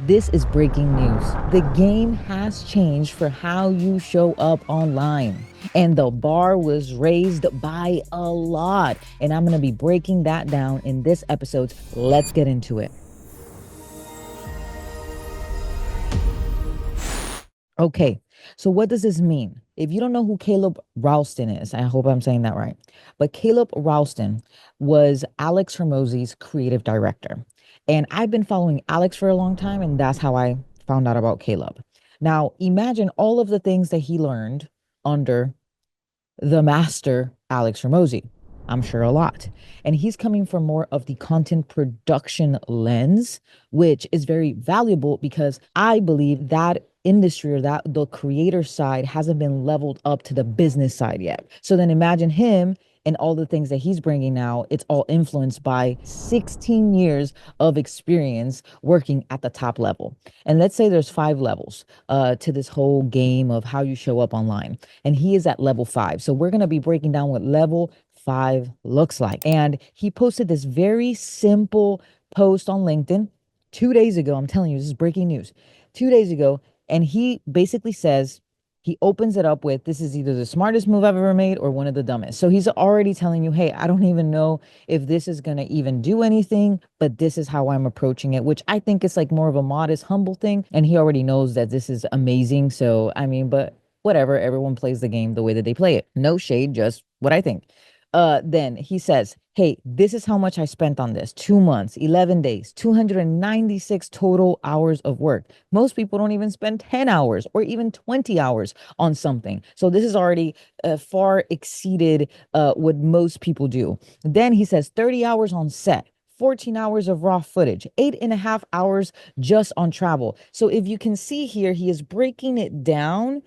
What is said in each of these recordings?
This is breaking news. The game has changed for how you show up online. And the bar was raised by a lot. And I'm going to be breaking that down in this episode. Let's get into it. Okay, so what does this mean? If you don't know who Caleb Ralston is, I hope I'm saying that right. But Caleb Ralston was Alex Hormozy's creative director. And I've been following Alex for a long time, and that's how I found out about Caleb. Now, imagine all of the things that he learned under the master, Alex Hormozy. I'm sure a lot. And he's coming from more of the content production lens, which is very valuable because I believe that industry or that the creator side hasn't been leveled up to the business side yet. So then imagine him and all the things that he's bringing now. It's all influenced by 16 years of experience working at the top level. And let's say there's 5 levels to this whole game of how you show up online. And he is at level 5. So we're going to be breaking down what level 5 looks like. And he posted this very simple post on LinkedIn 2 days ago. I'm telling you, this is breaking news. 2 days ago. And he basically says, he opens it up with, this is either the smartest move I've ever made or one of the dumbest. So he's already telling you, hey, I don't even know if this is going to even do anything, but this is how I'm approaching it, which I think is like more of a modest, humble thing. And he already knows that this is amazing. So, I mean, but whatever, everyone plays the game the way that they play it. No shade, just what I think. Then he says, hey, this is how much I spent on this. 2 months, 11 days, 296 total hours of work. Most people don't even spend 10 hours or even 20 hours on something. So this is already far exceeded what most people do. Then he says 30 hours on set. 14 hours of raw footage, 8.5 hours just on travel. So if you can see here, he is breaking it down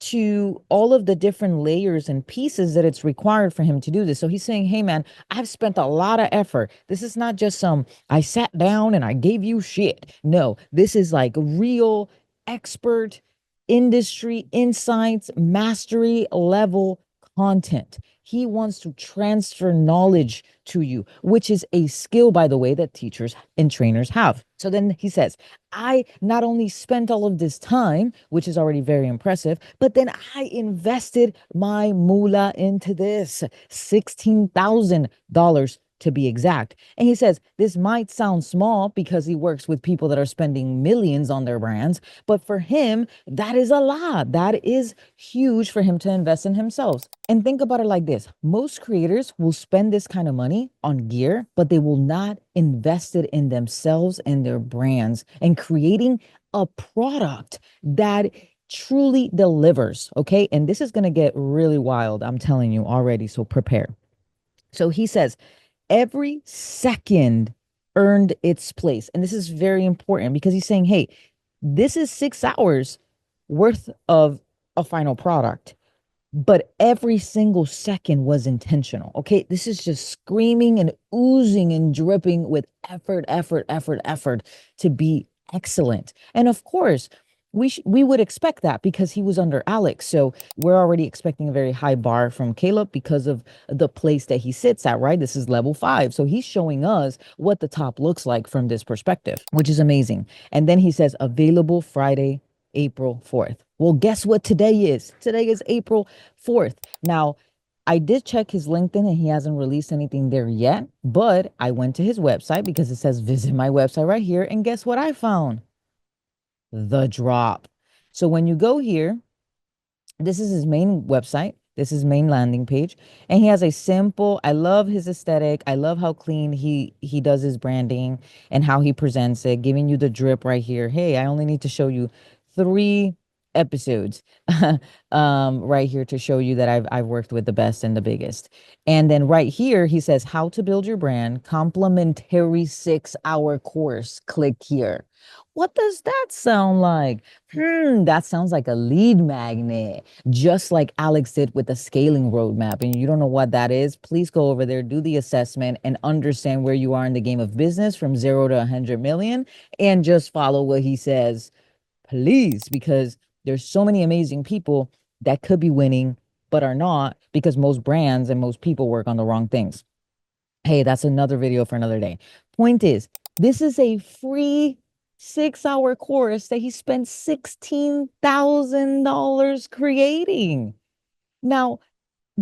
to all of the different layers and pieces that it's required for him to do this. So he's saying, hey, man, I've spent a lot of effort. This is not just I sat down and I gave you shit. No, this is like real expert industry insights, mastery level content. He wants to transfer knowledge to you, which is a skill, by the way, that teachers and trainers have. So then he says, I not only spent all of this time, which is already very impressive, but then I invested my moolah into this $16,000 to be exact. And he says, this might sound small because he works with people that are spending millions on their brands, but for him, that is a lot. That is huge for him to invest in himself. And think about it like this. Most creators will spend this kind of money on gear, but they will not invest it in themselves and their brands and creating a product that truly delivers. Okay. And this is going to get really wild. I'm telling you already. So prepare. So he says, every second earned its place. And this is very important because he's saying, hey, this is 6 hours worth of a final product, but every single second was intentional. Okay. This is just screaming and oozing and dripping with effort, effort, effort, effort to be excellent. And of course, we would expect that because he was under Alex. So we're already expecting a very high bar from Caleb because of the place that he sits at, right? This is level 5. So he's showing us what the top looks like from this perspective, which is amazing. And then he says available Friday, April 4th. Well, guess what today is? Today is April 4th. Now, I did check his LinkedIn and he hasn't released anything there yet, but I went to his website because it says visit my website right here. And guess what I found? The drop. So when you go here, this is his main website. This is main landing page. And he has a simple, I love his aesthetic. I love how clean he does his branding and how he presents it, giving you the drip right here. Hey, I only need to show you 3 episodes right here to show you that I've worked with the best and the biggest. And then right here, he says how to build your brand, complimentary 6-hour course. Click here. What does that sound like? That sounds like a lead magnet, just like Alex did with the scaling roadmap. And you don't know what that is? Please go over there, do the assessment, and understand where you are in the game of business from 0 to 100 million, and just follow what he says, please, because there's so many amazing people that could be winning, but are not because most brands and most people work on the wrong things. Hey, that's another video for another day. Point is, this is a free 6-hour course that he spent $16,000 creating. Now,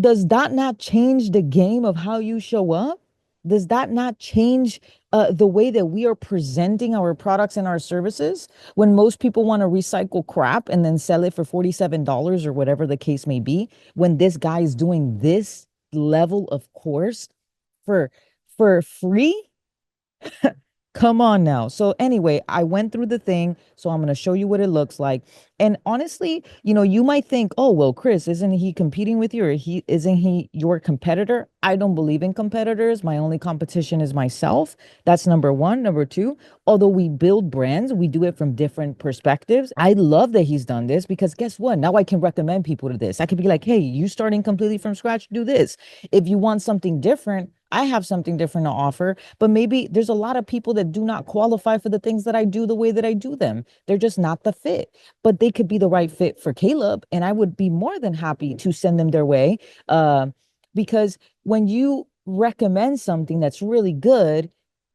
does that not change the game of how you show up? Does that not change the way that we are presenting our products and our services? When most people want to recycle crap and then sell it for $47 or whatever the case may be, when this guy is doing this level of course for free? Come on now. So anyway, I went through the thing, so I'm going to show you what it looks like. And honestly, you might think, "Oh, well, Kris, isn't he competing with you or he isn't he your competitor?" I don't believe in competitors. My only competition is myself. That's number one. Number two, although we build brands, we do it from different perspectives. I love that he's done this because guess what? Now I can recommend people to this. I could be like, "Hey, you starting completely from scratch, do this. If you want something different, I have something different to offer." But maybe there's a lot of people that do not qualify for the things that I do the way that I do them. They're just not the fit, but they could be the right fit for Caleb. And I would be more than happy to send them their way. Uh, because when you recommend something that's really good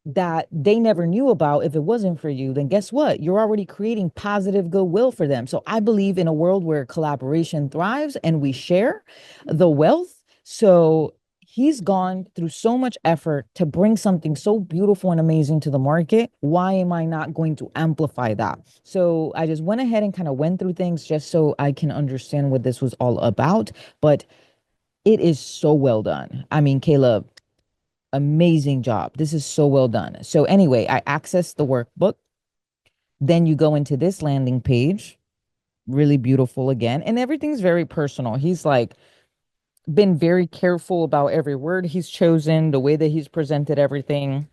that they never knew about, if it wasn't for you, then guess what? You're already creating positive goodwill for them. So I believe in a world where collaboration thrives and we share the wealth. So he's gone through so much effort to bring something so beautiful and amazing to the market. Why am I not going to amplify that? So I just went ahead and kind of went through things just so I can understand what this was all about. But it is so well done. I mean, Caleb, amazing job. This is so well done. So anyway, I accessed the workbook. Then you go into this landing page, really beautiful again, and everything's very personal. He's like been very careful about every word he's chosen, the way that he's presented everything.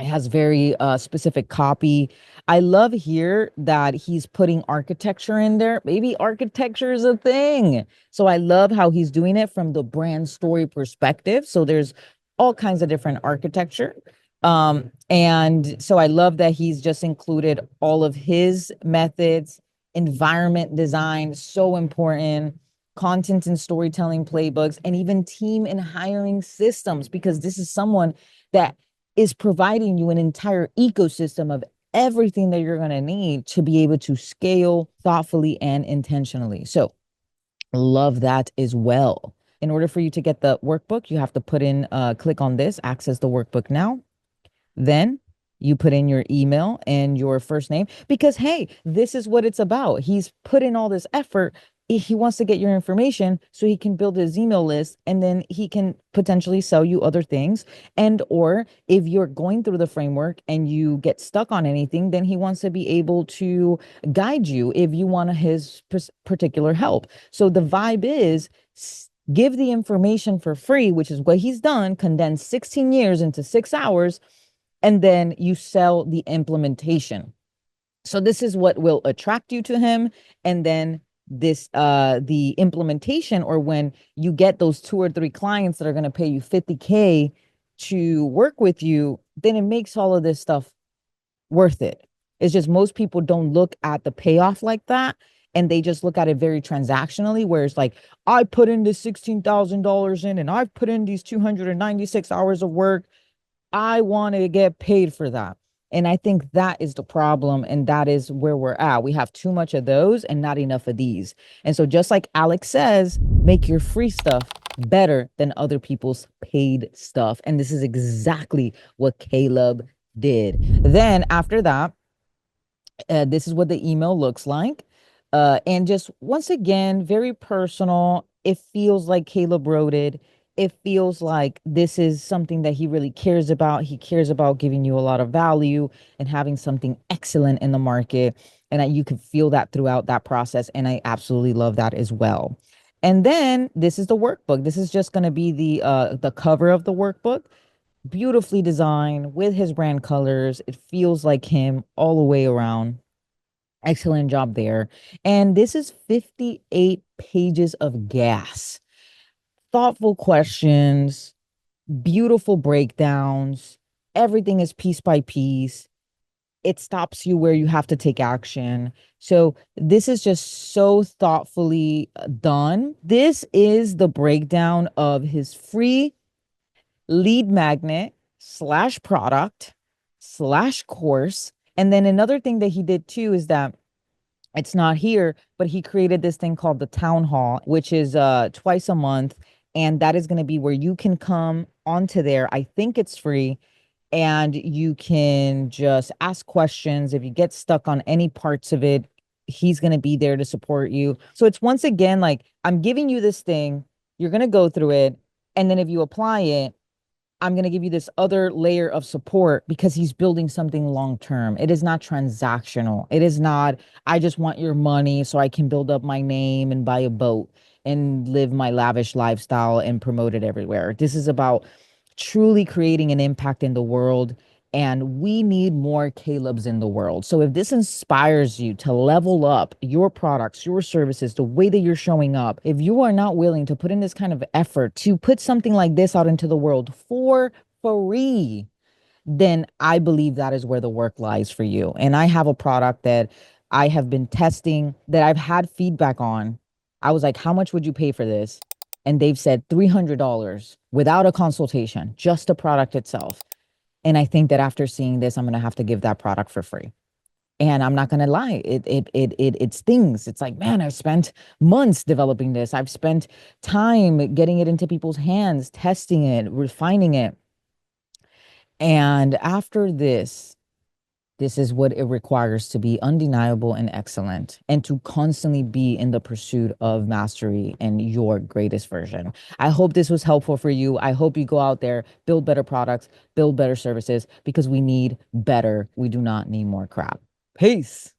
It has very specific copy. I love here that he's putting architecture in there. Maybe architecture is a thing. So I love how he's doing it from the brand story perspective. So there's all kinds of different architecture. And so I love that he's just included all of his methods, environment design, so important, content and storytelling playbooks, and even team and hiring systems, because this is someone that is providing you an entire ecosystem of everything that you're going to need to be able to scale thoughtfully and intentionally. So, love that as well. In order for you to get the workbook, you have to click on this, access the workbook now. Then you put in your email and your first name because, hey, this is what it's about. He's put in all this effort. He wants to get your information so he can build his email list and then he can potentially sell you other things. And or if you're going through the framework and you get stuck on anything, then he wants to be able to guide you if you want his particular help. So the vibe is give the information for free, which is what he's done, condense 16 years into 6 hours, and then you sell the implementation. So this is what will attract you to him. And then the implementation, or when you get those 2 or 3 clients that are going to pay you 50K to work with you, then it makes all of this stuff worth it. It's just most people don't look at the payoff like that. And they just look at it very transactionally, where it's like, I put in this $16,000 in and I've put in these 296 hours of work. I want to get paid for that. And I think that is the problem. And that is where we're at. We have too much of those and not enough of these. And so, just like Alex says, make your free stuff better than other people's paid stuff. And this is exactly what Caleb did. Then, after that, this is what the email looks like. And just once again, very personal. It feels like Caleb wrote it. It feels like this is something that he really cares about. He cares about giving you a lot of value and having something excellent in the market. And you can feel that throughout that process. And I absolutely love that as well. And then this is the workbook. This is just going to be the cover of the workbook, beautifully designed with his brand colors. It feels like him all the way around. Excellent job there. And this is 58 pages of gas, thoughtful questions, beautiful breakdowns. Everything is piece by piece. It stops you where you have to take action. So this is just so thoughtfully done. This is the breakdown of his free lead magnet slash product slash course. And then another thing that he did too is that it's not here, but he created this thing called the town hall, which is twice a month. And that is going to be where you can come onto there. I think it's free, and you can just ask questions. If you get stuck on any parts of it, he's going to be there to support you. So it's once again like, I'm giving you this thing, you're going to go through it. And then if you apply it, I'm going to give you this other layer of support because he's building something long term. It is not transactional. It is not, I just want your money so I can build up my name and buy a boat and live my lavish lifestyle and promote it everywhere. This is about truly creating an impact in the world. And we need more Caleb's in the world. So if this inspires you to level up your products, your services, the way that you're showing up, if you are not willing to put in this kind of effort to put something like this out into the world for free, then I believe that is where the work lies for you. And I have a product that I have been testing that I've had feedback on. I was like, how much would you pay for this? And they've said $300 without a consultation, just the product itself. And I think that after seeing this, I'm going to have to give that product for free. And I'm not going to lie, it stings. It's like, man, I've spent months developing this. I've spent time getting it into people's hands, testing it, refining it. And after this is what it requires to be undeniable and excellent, and to constantly be in the pursuit of mastery and your greatest version. I hope this was helpful for you. I hope you go out there, build better products, build better services, because we need better. We do not need more crap. Peace.